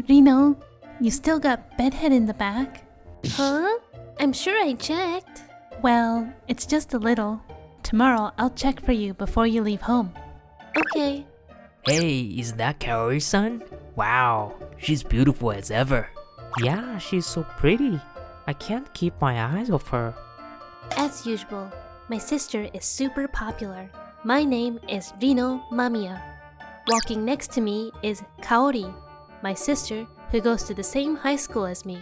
Reno, you still got bedhead in the back? Huh? I'm sure I checked. Well, it's just a little. Tomorrow I'll check for you before you leave home. Okay. Hey, is that Kaori's son? Wow, she's beautiful as ever. Yeah, she's so pretty. I can't keep my eyes off her. As usual, my sister is super popular. My name is Rino Mamiya. Walking next to me is Kaori, my sister who goes to the same high school as me.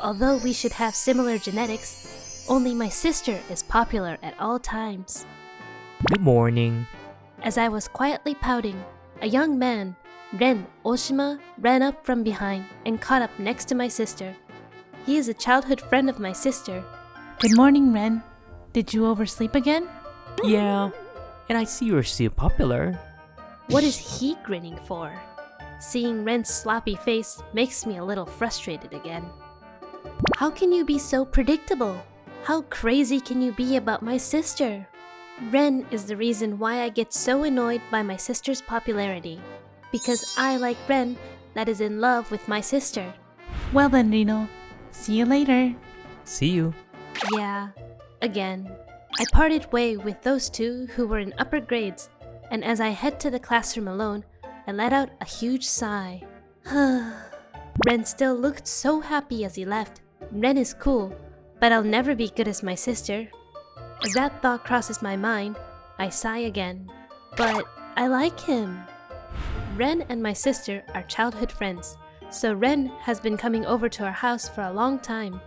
Although we should have similar genetics, only my sister is popular at all times. Good morning. As I was quietly pouting, a young man, Ren Oshima, ran up from behind and caught up next to my sister. He is a childhood friend of my sister. Good morning, Ren. Did you oversleep again? Yeah, and I see you're still popular. What is he grinning for? Seeing Ren's sloppy face makes me a little frustrated again. How can you be so predictable? How crazy can you be about my sister? Ren is the reason why I get so annoyed by my sister's popularity. Because I like Ren that is in love with my sister. Well then, Reno. See you later. See you. Yeah, again. I parted way with those two who were in upper grades, and as I head to the classroom alone, I let out a huge sigh. Ren still looked so happy as he left. Ren is cool, but I'll never be good as my sister. As that thought crosses my mind, I sigh again. But I like him. Ren and my sister are childhood friends, so Ren has been coming over to our house for a long time.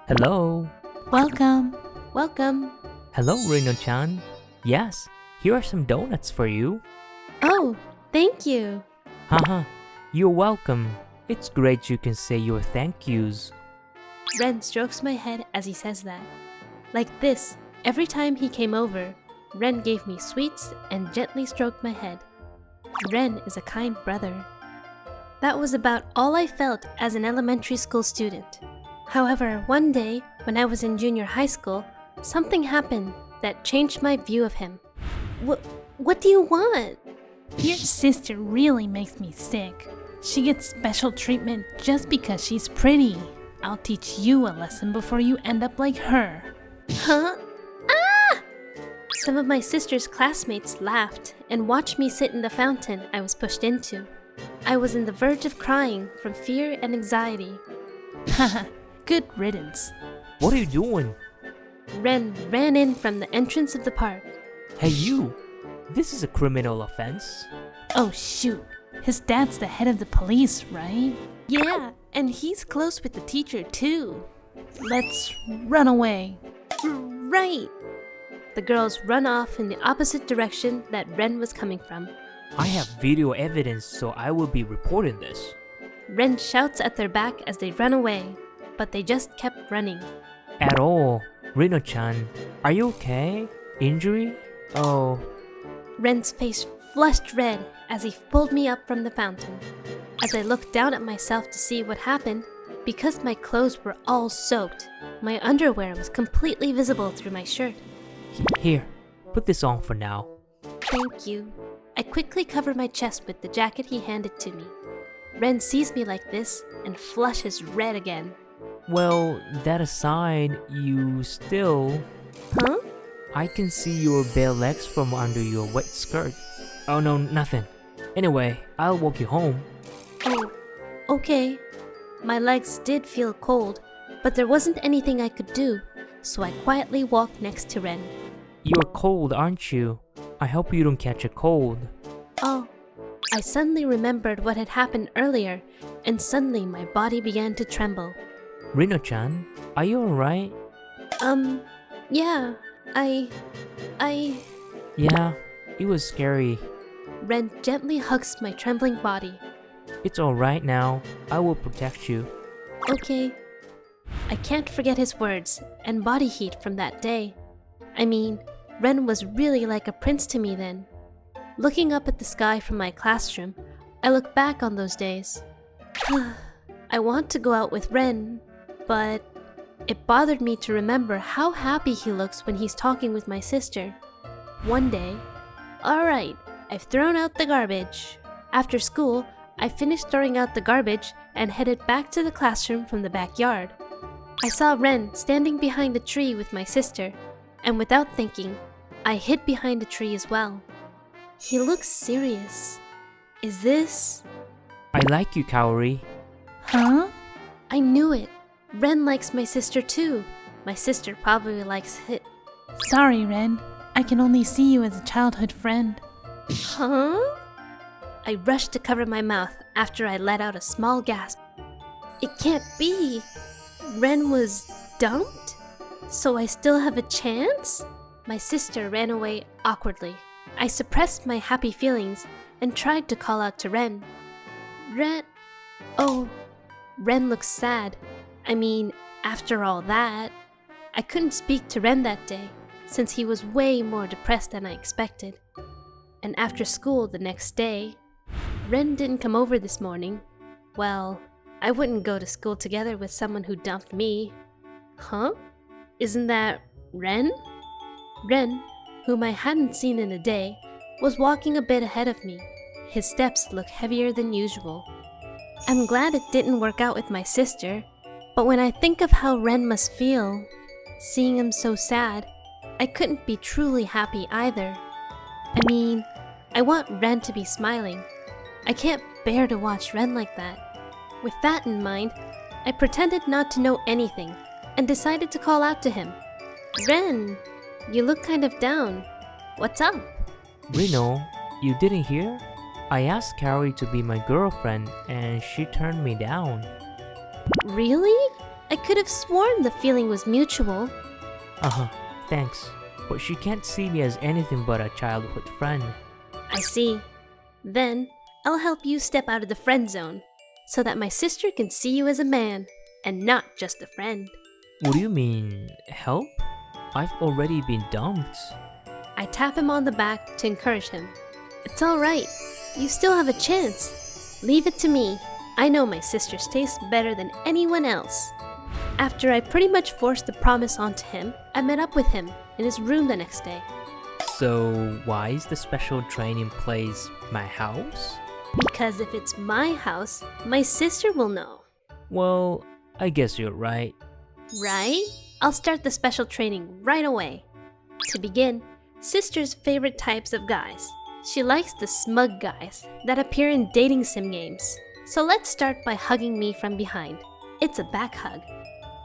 Hello. Welcome. Welcome. Hello, Reno-chan. Yes, here are some donuts for you. Oh, thank you. Haha, you're welcome. It's great you can say your thank yous. Ren strokes my head as he says that. Like this, every time he came over, Ren gave me sweets and gently stroked my head. Ren is a kind brother. That was about all I felt as an elementary school student. However, one day, when I was in junior high school, something happened that changed my view of him. What do you want? Your sister really makes me sick. She gets special treatment just because she's pretty. I'll teach you a lesson before you end up like her. Huh? Ah! Some of my sister's classmates laughed and watched me sit in the fountain I was pushed into. I was on the verge of crying from fear and anxiety. Haha, good riddance. What are you doing? Ren ran in from the entrance of the park. Hey you, this is a criminal offense. Oh shoot, his dad's the head of the police, right? Yeah, and he's close with the teacher too. Let's run away. Right. The girls run off in the opposite direction that Ren was coming from. I have video evidence, so I will be reporting this. Ren shouts at their back as they run away, but they just kept running. At all. Reno-chan, are you okay? Injury? Oh. Ren's face flushed red as he pulled me up from the fountain. As I looked down at myself to see what happened, because my clothes were all soaked, my underwear was completely visible through my shirt. Here, put this on for now. Thank you. I quickly covered my chest with the jacket he handed to me. Ren sees me like this and flushes red again. Well, that aside, you still... Huh? I can see your bare legs from under your wet skirt. Oh no, nothing. Anyway, I'll walk you home. Oh, okay. My legs did feel cold, but there wasn't anything I could do, so I quietly walked next to Ren. You're cold, aren't you? I hope you don't catch a cold. Oh, I suddenly remembered what had happened earlier, and suddenly my body began to tremble. Reno-chan, are you alright? Yeah, Yeah, it was scary. Ren gently hugs my trembling body. It's alright now. I will protect you. Okay. I can't forget his words and body heat from that day. I mean, Ren was really like a prince to me then. Looking up at the sky from my classroom, I look back on those days. I want to go out with Ren, but it bothered me to remember how happy he looks when he's talking with my sister. One day, alright, I've thrown out the garbage. After school, I finished throwing out the garbage and headed back to the classroom from the backyard. I saw Ren standing behind the tree with my sister, and without thinking, I hid behind the tree as well. He looks serious. Is this... I like you, Kaori. Huh? I knew it. Ren likes my sister too. My sister probably likes it. Sorry, Ren. I can only see you as a childhood friend. Huh? I rushed to cover my mouth after I let out a small gasp. It can't be. Ren was dumped? So I still have a chance? My sister ran away awkwardly. I suppressed my happy feelings and tried to call out to Ren. Ren... Oh, Ren looks sad. I mean, after all that, I couldn't speak to Ren that day since he was way more depressed than I expected. And after school the next day, Ren didn't come over this morning. Well, I wouldn't go to school together with someone who dumped me. Huh? Isn't that Ren? Ren, whom I hadn't seen in a day, was walking a bit ahead of me. His steps looked heavier than usual. I'm glad it didn't work out with my sister, but when I think of how Ren must feel, seeing him so sad, I couldn't be truly happy either. I mean, I want Ren to be smiling. I can't bear to watch Ren like that. With that in mind, I pretended not to know anything and decided to call out to him. Ren, you look kind of down. What's up? Reno, you didn't hear? I asked Kaori to be my girlfriend and she turned me down. Really? I could have sworn the feeling was mutual. Uh-huh, thanks. But she can't see me as anything but a childhood friend. I see. Then, I'll help you step out of the friend zone so that my sister can see you as a man and not just a friend. What do you mean, help? I've already been dumped. I tap him on the back to encourage him. It's alright. You still have a chance. Leave it to me. I know my sister's taste better than anyone else. After I pretty much forced the promise onto him, I met up with him in his room the next day. So, why is the special training place my house? Because if it's my house, my sister will know. Well, I guess you're right. Right? I'll start the special training right away. To begin, sister's favorite types of guys. She likes the smug guys that appear in dating sim games. So let's start by hugging me from behind. It's a back hug.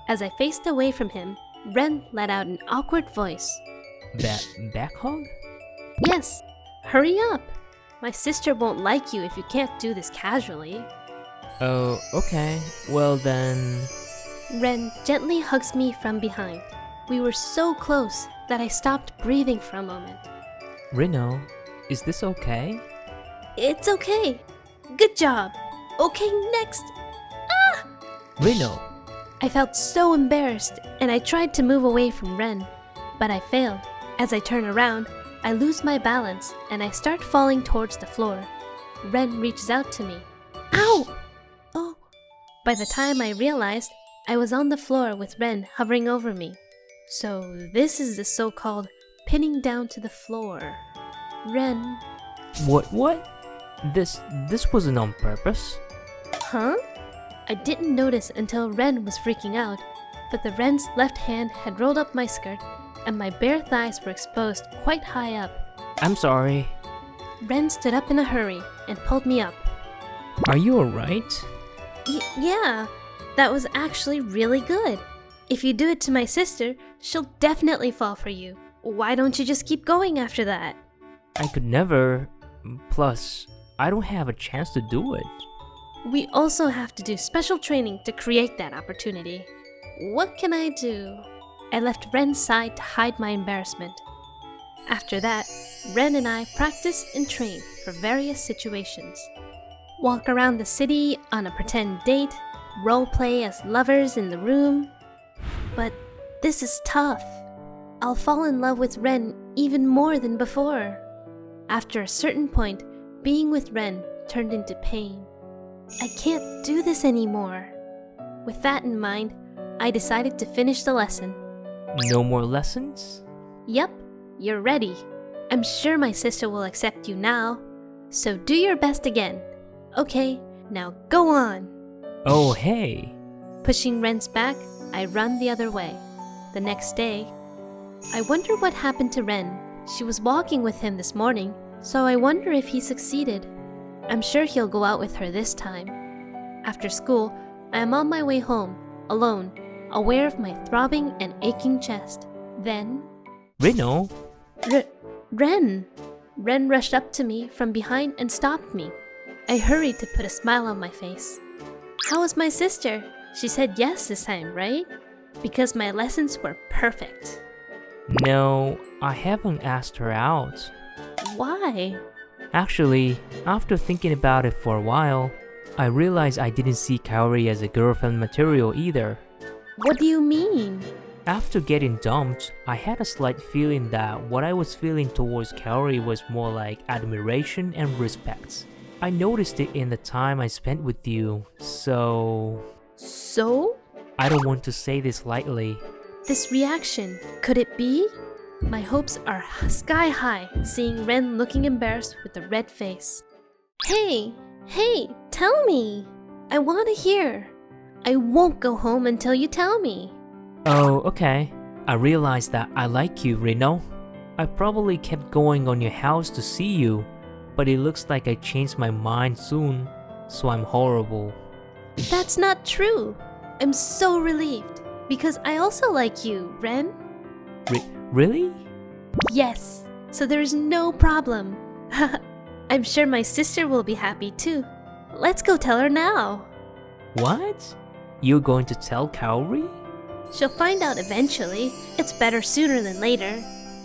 As I faced away from him, Ren let out an awkward voice. That back hug? Yes, hurry up. My sister won't like you if you can't do this casually. Oh, okay. Well then... Ren gently hugs me from behind. We were so close that I stopped breathing for a moment. Reno, is this okay? It's okay. Good job. Okay, next. Reno! I felt so embarrassed and I tried to move away from Ren, but I failed. As I turn around, I lose my balance and I start falling towards the floor. Ren reaches out to me. Ow! Oh. By the time I realized, I was on the floor with Ren hovering over me. So this is the so-called pinning down to the floor. Ren... What? This wasn't on purpose. Huh? I didn't notice until Ren was freaking out, but the Ren's left hand had rolled up my skirt and my bare thighs were exposed quite high up. I'm sorry. Ren stood up in a hurry and pulled me up. Are you alright? Yeah, that was actually really good. If you do it to my sister, she'll definitely fall for you. Why don't you just keep going after that? I could never. Plus, I don't have a chance to do it. We also have to do special training to create that opportunity. What can I do? I left Ren's side to hide my embarrassment. After that, Ren and I practiced and trained for various situations. Walk around the city on a pretend date, roleplay as lovers in the room. But this is tough. I'll fall in love with Ren even more than before. After a certain point, being with Ren turned into pain. I can't do this anymore. With that in mind, I decided to finish the lesson. No more lessons? Yep, you're ready. I'm sure my sister will accept you now. So do your best again. Okay, Now go on. Oh, hey. Pushing Ren's back, I run the other way. The next day, I wonder what happened to Ren. She was walking with him this morning, so I wonder if he succeeded. I'm sure he'll go out with her this time. After school, I am on my way home, alone, aware of my throbbing and aching chest. Then, Reno? Ren! Ren rushed up to me from behind and stopped me. I hurried to put a smile on my face. How was my sister? She said yes this time, right? Because my lessons were perfect. No, I haven't asked her out. Why? Actually, after thinking about it for a while, I realized I didn't see Kaori as a girlfriend material either. What do you mean? After getting dumped, I had a slight feeling that what I was feeling towards Kaori was more like admiration and respect. I noticed it in the time I spent with you, so... So? I don't want to say this lightly. This reaction, could it be? My hopes are sky high seeing Ren looking embarrassed with a red face. Hey, tell me! I want to hear. I won't go home until you tell me. Oh, okay. I realized that I like you, Reno. I probably kept going on your house to see you, but it looks like I changed my mind soon, so I'm horrible. That's not true. I'm so relieved, because I also like you, Ren. Really? Yes, so there is no problem. I'm sure my sister will be happy too. Let's go tell her now. What? You're going to tell Kaori? She'll find out eventually. It's better sooner than later.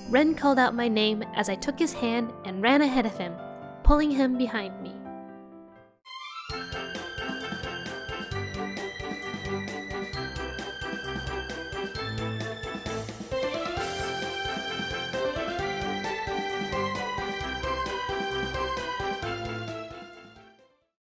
Ren called out my name as I took his hand and ran ahead of him, pulling him behind me.